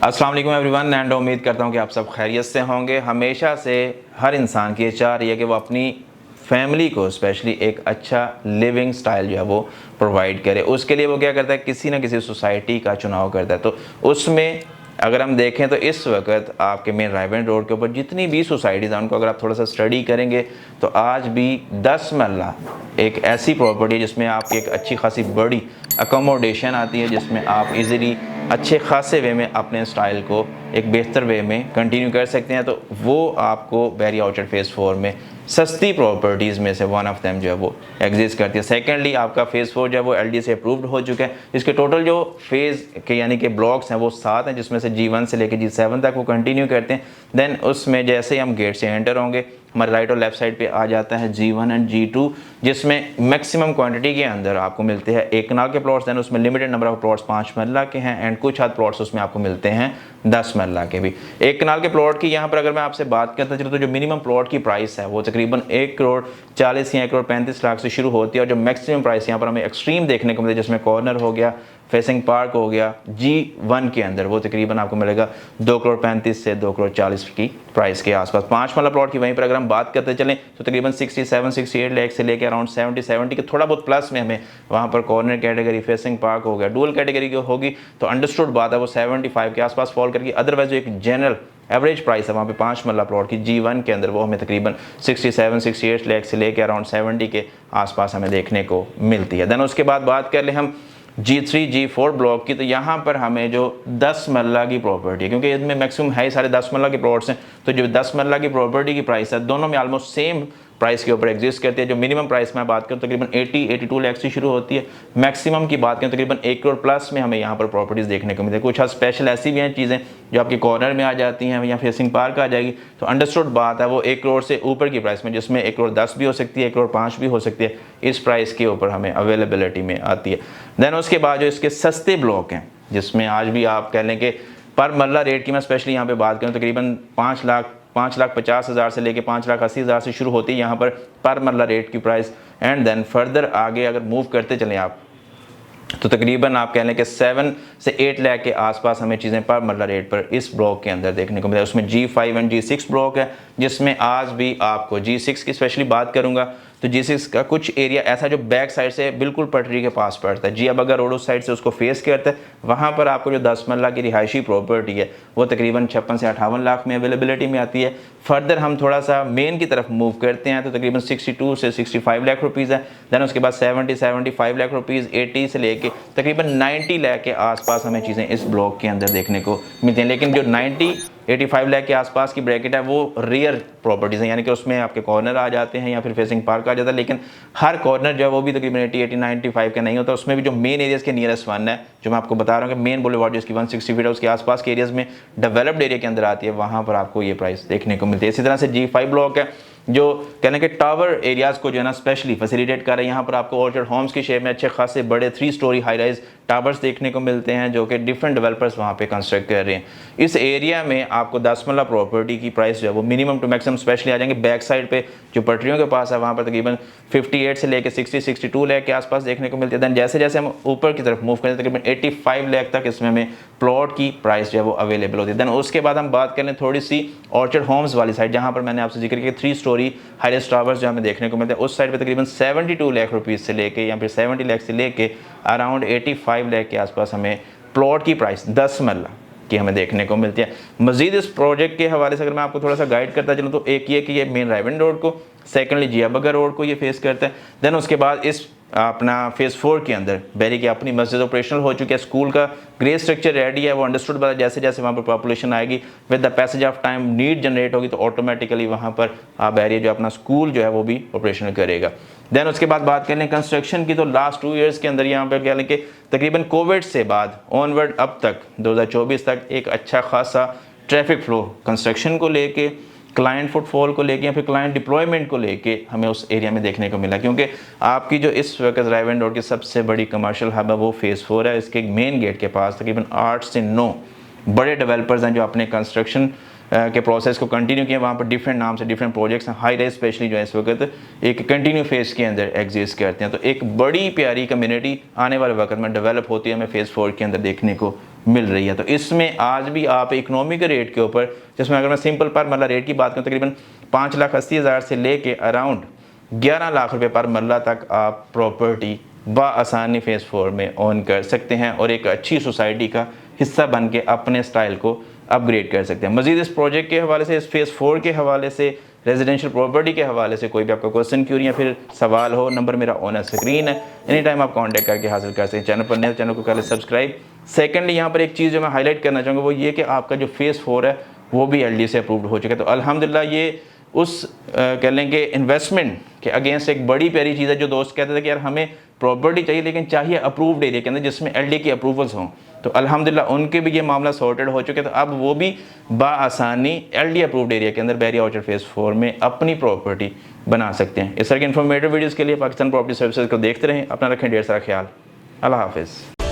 अस्सलाम वालेकुम everyone and उम्मीद करता हूँ कि आप सब खैरियत से होंगे। हमेशा से हर इंसान की चाह रही है कि वो अपनी फैमिली को स्पेशली एक अच्छा लिविंग स्टाइल जो है वो प्रोवाइड करे। उसके लिए वो क्या करता है, किसी ना किसी सोसाइटी का चुनाव करता है। तो उसमें अगर हम देखें तो इस वक्त आपके मेन रायबंद रोड के ऊपर जितनी भी सोसाइटीज़ हैं उनको अगर आप थोड़ा सा स्टडी करेंगे तो आज भी 10 मरला एक ऐसी प्रॉपर्टी है जिसमें आपकी एक अच्छी खासी बड़ी अकोमोडेशन आती है, जिसमें आप इजीली अच्छे खासे वे में अपने स्टाइल को एक बेहतर वे में कंटिन्यू कर सकते हैं। तो वो आपको बैरी ऑर्चर्ड फेज़ 4 में सस्ती प्रॉपर्टीज़ में से वन ऑफ देम जो है वो एग्जिस्ट करती है। सेकेंडली आपका फेज़ 4 जो है वो LD से अप्रूव्ड हो चुका है। इसके टोटल जो फेज़ के यानी कि ब्लॉक्स हैं वो 7 हैं, जिसमें से G1 से लेकर G7 तक वो कंटिन्यू करते हैं। देन उसमें जैसे ही हम गेट से एंटर होंगे हमारे राइट और लेफ्ट साइड पे आ जाता है G1 एंड G2, जिसमें मैक्सिमम क्वांटिटी के अंदर आपको मिलते हैं 1 कनाल के प्लॉट्स। देन उसमें लिमिटेड नंबर ऑफ प्लॉट्स 5 मरला के हैं एंड कुछ हाथ प्लॉट्स उसमें आपको मिलते हैं 10 मरला के भी। 1 कनाल के प्लॉट की यहाँ पर अगर मैं आपसे बात करता चलूँ तो जो मिनिमम प्लॉट की प्राइस है वो तकरीबन 1 करोड़ 40 या 1 करोड़ 35 लाख से शुरू होती है। और जो मैक्सिमम प्राइस यहाँ पर हमें एक्सट्रीम देखने को मिलती है, जिसमें कॉर्नर हो गया, फेसिंग पार्क हो गया, G1 के अंदर वो तकरीबन आपको मिलेगा 2 करोड़ 35 से 2 करोड़ 40 की प्राइस के आसपास। 5 मरला प्लॉट की वहीं पर अगर हम बात करते चलें तो तकरीबन 67-68 लाख से लेकर अराउंड 70 के थोड़ा बहुत प्लस में हमें वहाँ पर कॉर्नर कैटेगरी, फेसिंग पार्क हो गया, डुअल कैटेगरी की होगी तो अंडरस्टूड बात है वो 75 के आसपास फॉल करके। अदरवाइज जो एक जनरल एवरेज प्राइस है वहाँ पे 5 मरला प्लॉट की G1 के अंदर वो हमें तकरीबन 67-68 लाख से लेकर अराउंड 70 के आसपास हमें देखने को मिलती है। देन उसके बाद बात कर ले हम G3 G4 ब्लॉक की, तो यहाँ पर हमें जो 10 मरला की प्रॉपर्टी है, क्योंकि इसमें मैक्सिमम है सारे 10 मरला के प्लॉट्स हैं, तो जो 10 मरला की प्रॉपर्टी की प्राइस है दोनों में ऑलमोस्ट सेम प्राइस के ऊपर एग्जिस्ट करती है। जो मिनिमम प्राइस में बात करूँ तकरीबन 80-82 लाख से शुरू होती है। मैक्सिमम की बात करें तकरीबन 1 करोड़ प्लस में हमें यहाँ पर प्रॉपर्टीज़ देखने को मिलती है। कुछ स्पेशल ऐसी भी हैं चीज़ें जो आपके कॉर्नर में आ जाती हैं या फेसिंग पार्क आ जाएगी, तो अंडरस्टूड बात है वो 1 करोड़ से ऊपर की प्राइस में, जिसमें 1 करोड़ 10 भी हो सकती है, 1 करोड़ 5 भी हो सकती है, इस प्राइस के ऊपर हमें अवेलेबिलिटी में आती है। देन उसके बाद जो इसके सस्ते ब्लॉक हैं जिसमें आज भी आप कह लें कि पर मरला रेट की मैं स्पेशली यहाँ पे बात करूँ तकरीबन 5,50,000 से लेके 5,80,000 से शुरू होती है यहाँ पर मरला रेट की प्राइस। एंड देन फर्दर आगे अगर मूव करते चलें आप तो तकरीबन आप कह लें कि 7 से 8 लाख के आसपास हमें चीज़ें पर मरला रेट पर इस ब्लॉक के अंदर देखने को मिलता है। उसमें G5 एंड G6 ब्लॉक है, जिसमें आज भी आपको G6 की स्पेशली बात करूंगा तो G6 का कुछ एरिया ऐसा जो बैक साइड से बिल्कुल पटरी के पास पड़ता है। अब अगर रोड उस साइड से उसको फेस करता है, वहाँ पर आपको जो 10 मरला की रिहायशी प्रॉपर्टी है वो तकरीबन 56 से 58 लाख में अवेलेबिलिटी में आती है। फर्दर हम थोड़ा सा मेन की तरफ मूव करते हैं तो तकरीबन 62 से 65 लाख रुपीज़ है। देन उसके बाद 70-75 लाख रुपीज़, 80 से लेके तकरीबन 90 लाख के आसपास हमें चीज़ें इस ब्लॉक के अंदर देखने को मिलती हैं। लेकिन जो 85 लाख के आसपास की ब्रैकेट है वो रेयर प्रॉपर्टीज़ हैं, यानी कि उसमें आपके कॉर्नर आ जाते हैं या फिर फेसिंग पार्क आ जाता है। लेकिन हर कॉर्नर जो है वो भी तकरीबन 80-95 का नहीं होता। उसमें भी जो मेन एरियाज़ के नियरेस्ट वन है, जो मैं आपको बता रहा हूँ कि मेन बुलेवार्ड जिसकी 160 फीट है उसके आसपास के एरियाज़ में डेवलप्ड एरिया के अंदर आती है, वहाँ पर आपको ये प्राइस देखने को मिलती है। इसी तरह से G5 ब्लॉक है जो कहने के टावर एरियाज़ को जो है ना स्पेशली फैसिलिटेट कर रहे हैं। यहाँ पर आपको ऑर्चर्ड होम्स की शेप में अच्छे खासे बड़े 3 स्टोरी हाई राइज टावर्स देखने को मिलते हैं जो कि डिफरेंट डेवलपर्स वहाँ पे कंस्ट्रक्ट कर रहे हैं। इस एरिया में आपको 10 मरला प्रॉपर्टी की प्राइस जो है वो मिनिमम टू मैक्सिमम स्पेशली आ जाएंगे बैक साइड पे जो पटरियों के पास है, वहाँ पर तकरीबन 58 से लेकर 60-62 लाख के आसपास देखने को मिलती है। दैन जैसे जैसे हम ऊपर की तरफ मूव करें तकरीबन 85 लाख तक इसमें हमें प्लॉट की प्राइस जो है वो अवेलेबल होती है। दैन उसके बाद हम बात करें थोड़ी सी ऑर्चर्ड होम्स वाली साइड, जहाँ पर मैंने आपसे जिक्र किया 3 स्टोरी हाईएस्ट टावर्स जो हमें देखने को मिलते हैं, उस साइड पे तकरीबन 72 लाख रुपीज़ से लेके या फिर 70 लाख से लेके अराउंड 85 लाख के आसपास हमें प्लॉट की प्राइस 10 मरला की हमें देखने को मिलती है। मजीद इस प्रोजेक्ट के हवाले से अगर मैं आपको थोड़ा सा गाइड करता चलूँ तो एक ये कि ये मेन रायबंद रोड को, सेकेंडली जियाबगर रोड को ये फेस करता है। देन उसके बाद इस अपना फेज़ 4 के अंदर बैरी की अपनी मस्जिद ऑपरेशनल हो चुकी है, स्कूल का ग्रे स्ट्रक्चर रेडी है, वो अंडरस्टूड बात है। जैसे जैसे वहाँ पर पॉपुलेशन आएगी with the passage of time need generate होगी तो ऑटोमेटिकली वहाँ पर बैरी जो अपना स्कूल जो है वो भी ऑपरेशनल करेगा। देन उसके बाद बात कर लें कंस्ट्रक्शन की तो लास्ट 2 ईयर्स के अंदर यहाँ पर कह लें कि तकरीबन कोविड से बाद ऑनवर्ड अब तक 2024 तक एक अच्छा खासा ट्रैफिक फ्लो कंस्ट्रक्शन को लेके, क्लाइंट फुटफॉल को लेके या फिर क्लाइंट डिप्लॉयमेंट को लेके हमें उस एरिया में देखने को मिला। क्योंकि आपकी जो इस वक्त रायबंद रोड की सबसे बड़ी कमर्शियल हब है वो फेज़ 4 है। इसके मेन गेट के पास तकरीबन 8 से 9 बड़े डेवलपर्स हैं जो अपने कंस्ट्रक्शन के प्रोसेस को कंटिन्यू किया। वहाँ पर डिफरेंट नाम से डिफरेंट प्रोजेक्ट्स हैं, हाई राइज स्पेशली जो है इस वक्त एक कंटिन्यू फेज़ के अंदर एग्जिस्ट करते हैं। तो एक बड़ी प्यारी कम्युनिटी आने वाले वक्त में डेवलप होती है, हमें फेज़ 4 के अंदर देखने को मिल रही है। तो इसमें आज भी आप इकोनॉमिक रेट के ऊपर, जिसमें अगर मैं सिंपल पर मरला रेट की बात करूँ, तकरीबन 5,80,000 से लेके अराउंड 11 लाख रुपए पर मरला तक आप प्रॉपर्टी बआसानी फेज़ 4 में ओन कर सकते हैं और एक अच्छी सोसाइटी का हिस्सा बन के अपने स्टाइल को अपग्रेड कर सकते हैं। मज़ीद इस प्रोजेक्ट के हवाले से, इस फेज़ 4 के हवाले से, रेजिडेंशियल प्रॉपर्टी के हवाले से कोई भी आपका क्वेश्चन क्यूरी या फिर सवाल हो, नंबर मेरा ऑन स्क्रीन है, एनी टाइम आप कांटेक्ट करके हासिल कर सकते हैं। चैनल पर नए, चैनल को कर ले सब्सक्राइब। सेकेंडली यहाँ पर एक चीज़ जो मैं हाईलाइट करना चाहूँगा वो ये कि आपका जो फेज़ 4 है वो भी LD से अप्रूव्ड हो चुका है। तो अल्हम्दुलिल्लाह ये उस कह लें कि इन्वेस्टमेंट के अगेंस्ट एक बड़ी प्यारी चीज़ है। जो दोस्त कहते थे कि यार हमें प्रॉपर्टी चाहिए लेकिन चाहिए अप्रूव्ड एरिया के अंदर जिसमें LD की अप्रूवल्स हों, तो अल्हम्दुलिल्लाह उनके भी ये मामला सॉर्टेड हो चुके। तो अब वो भी बआसानी LD अप्रूव्ड एरिया के अंदर बहरिया ऑर्चर्ड फेज़ 4 में अपनी प्रॉपर्टी बना सकते हैं। इस तरह के इन्फॉर्मेटिव वीडियोज़ के लिए पाकिस्तान प्रॉपर्टी सर्विसेज को देखते रहें। अपना रखें ढेर सारा ख्याल। अल्लाह हाफिज़।